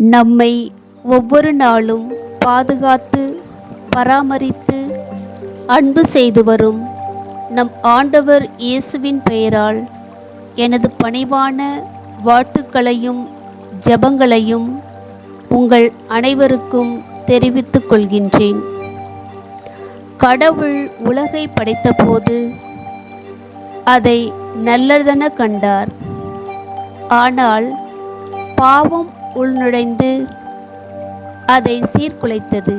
நம்மை ஒவ்வொரு நாளும் பாதுகாத்து பராமரித்து அன்பு செய்து வரும் நம் ஆண்டவர் இயேசுவின் பெயரால் எனது பணிவான வாழ்த்துக்களையும் ஜெபங்களையும் உங்கள் அனைவருக்கும் தெரிவித்துக் கொள்கின்றேன். கடவுள் உலகை படைத்தபோது அதை நல்லதென கண்டார். ஆனால் பாவம் உள்நுழைந்து அதை சீர்குலைத்தது.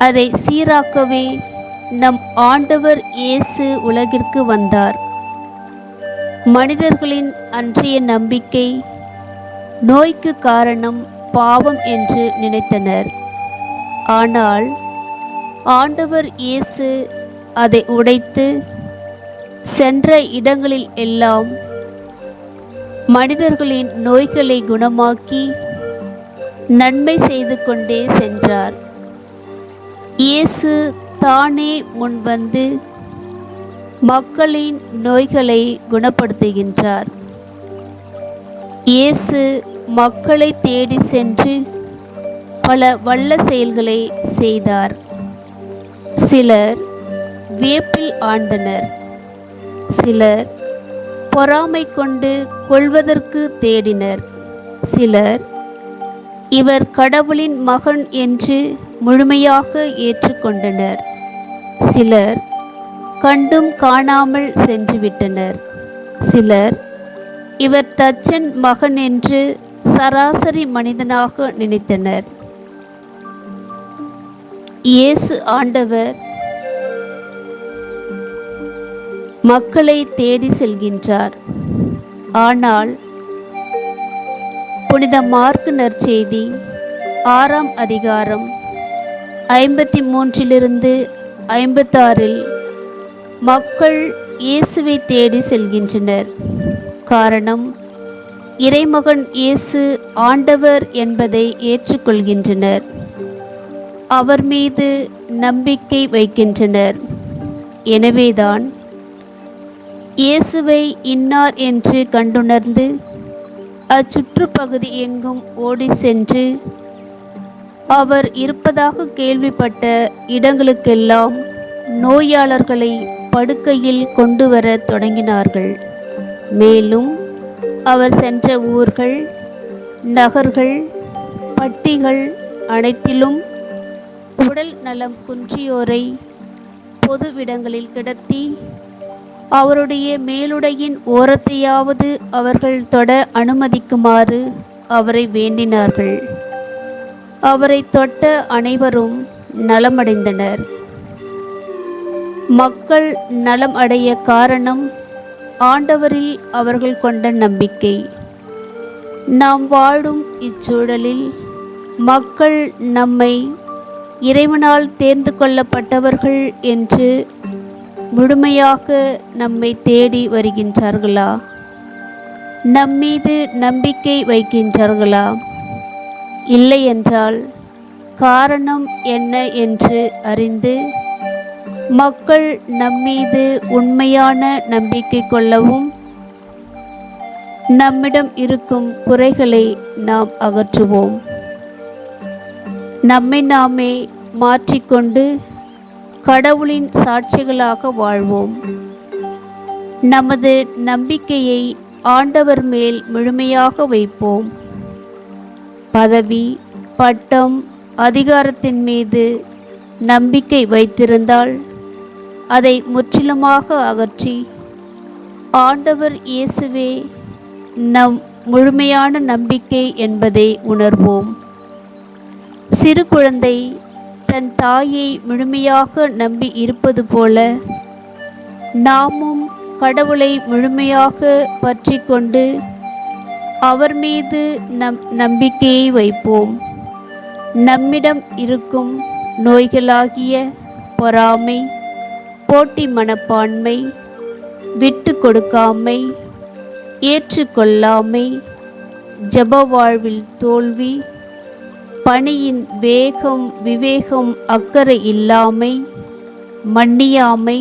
அதை சீராக்கவே நம் ஆண்டவர் இயேசு உலகிற்கு வந்தார். மனிதர்களின் அன்றைய நம்பிக்கை நோய்க்கு காரணம் பாவம் என்று நினைத்தனர். ஆனால் ஆண்டவர் இயேசு அதை உடைத்து சென்ற இடங்களில் எல்லாம் மனிதர்களின் நோய்களை குணமாக்கி நன்மை செய்து கொண்டே சென்றார். இயேசு தானே முன்வந்து மக்களின் நோய்களை குணப்படுத்துகின்றார். இயேசு மக்களை தேடி சென்று பல வல்ல செயல்களை செய்தார். சிலர் வியப்பில் ஆழ்ந்தனர். சிலர் பொறாமை கொண்டு கொல்வதற்கு தேடினர். சிலர் இவர் கடவுளின் மகன் என்று முழுமையாக ஏற்றுக்கொண்டனர். சிலர் கண்டும் காணாமல் சென்றுவிட்டனர். சிலர் இவர் தச்சன் மகன் என்று சராசரி மனிதனாக நினைத்தனர். இயேசு ஆண்டவர் மக்களை தேடி செல்கின்றார். ஆனால் புனித மார்க்கு நற்செய்தி 6ஆம் அதிகாரம் 53 56 மக்கள் இயேசுவை தேடி செல்கின்றனர். காரணம், இறைமகன் இயேசு ஆண்டவர் என்பதை ஏற்றுக்கொள்கின்றனர். அவர் மீது நம்பிக்கை வைக்கின்றனர். எனவேதான் இயேசுவை இன்னார் என்று கண்டுணர்ந்து அச்சுற்றுப்பகுதி எங்கும் ஓடி சென்று அவர் இருப்பதாக கேள்விப்பட்ட இடங்களுக்கெல்லாம் நோயாளர்களை படுக்கையில் கொண்டு வர தொடங்கினார்கள். மேலும் அவர் சென்ற ஊர்கள், நகர்கள், பட்டிகள் அனைத்திலும் உடல் நலம் குன்றியோரை பொதுவிடங்களில் கிடத்தி அவருடைய மேலுடையின் ஓரத்தையாவது அவர்கள் தொட அனுமதிக்குமாறு அவரை வேண்டினார்கள். அவரை தொட்ட அனைவரும் நலமடைந்தனர். மக்கள் நலம் அடைய காரணம் ஆண்டவரில் அவர்கள் கொண்ட நம்பிக்கை. நாம் வாழும் இச்சூழலில் மக்கள் நம்மை இறைவனால் தேர்ந்து கொள்ளப்பட்டவர்கள் என்று முழுமையாக நம்மை தேடி வருகின்றார்களா? நம்மீது நம்பிக்கை வைக்கின்றார்களா? இல்லை என்றால் காரணம் என்ன என்று அறிந்து மக்கள் நம்மீது உண்மையான நம்பிக்கை கொள்ளவும் நம்மிடம் இருக்கும் குறைகளை நாம் அகற்றுவோம். நம்மை நாமே மாற்றிக்கொண்டு கடவுளின் சாட்சிகளாக வாழ்வோம். நமது நம்பிக்கையை ஆண்டவர் மேல் முழுமையாக வைப்போம். பதவி, பட்டம், அதிகாரத்தின் மீது நம்பிக்கை வைத்திருந்தால் அதை முற்றிலுமாக அகற்றி ஆண்டவர் இயேசுவே நம் முழுமையான நம்பிக்கை என்பதை உணர்வோம். சிறு குழந்தை தன் தாயை முழுமையாக நம்பி இருப்பது போல நாமும் கடவுளை முழுமையாக பற்றி கொண்டு அவர் மீது நம்பிக்கையை வைப்போம். நம்மிடம் இருக்கும் நோய்களாகிய பொறாமை, போட்டி மனப்பான்மை, விட்டு கொடுக்காமை, ஏற்றுக்கொள்ளாமை, ஜெப வாழ்வில் தோல்வி, பணியின் வேகம், விவேகம், அக்கறை இல்லாமை, மன்னியாமை,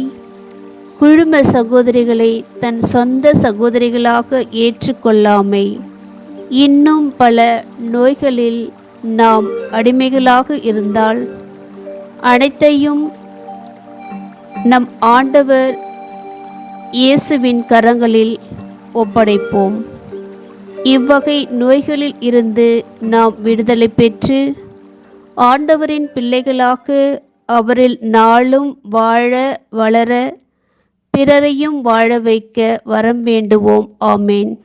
குழும சகோதரிகளை தன் சொந்த சகோதரிகளாக ஏற்றுக்கொள்ளாமை, இன்னும் பல நோய்களில் நாம் அடிமைகளாக இருந்தால் அனைத்தையும் நம் ஆண்டவர் இயேசுவின் கரங்களில் ஒப்படைப்போம். இவ்வகை நோய்களில் இருந்து நாம் விடுதலை பெற்று ஆண்டவரின் பிள்ளைகளாக அவரில் நாளும் வாழ வளர பிறரையும் வாழ வைக்க வரம் வேண்டுவோம். ஆமேன்.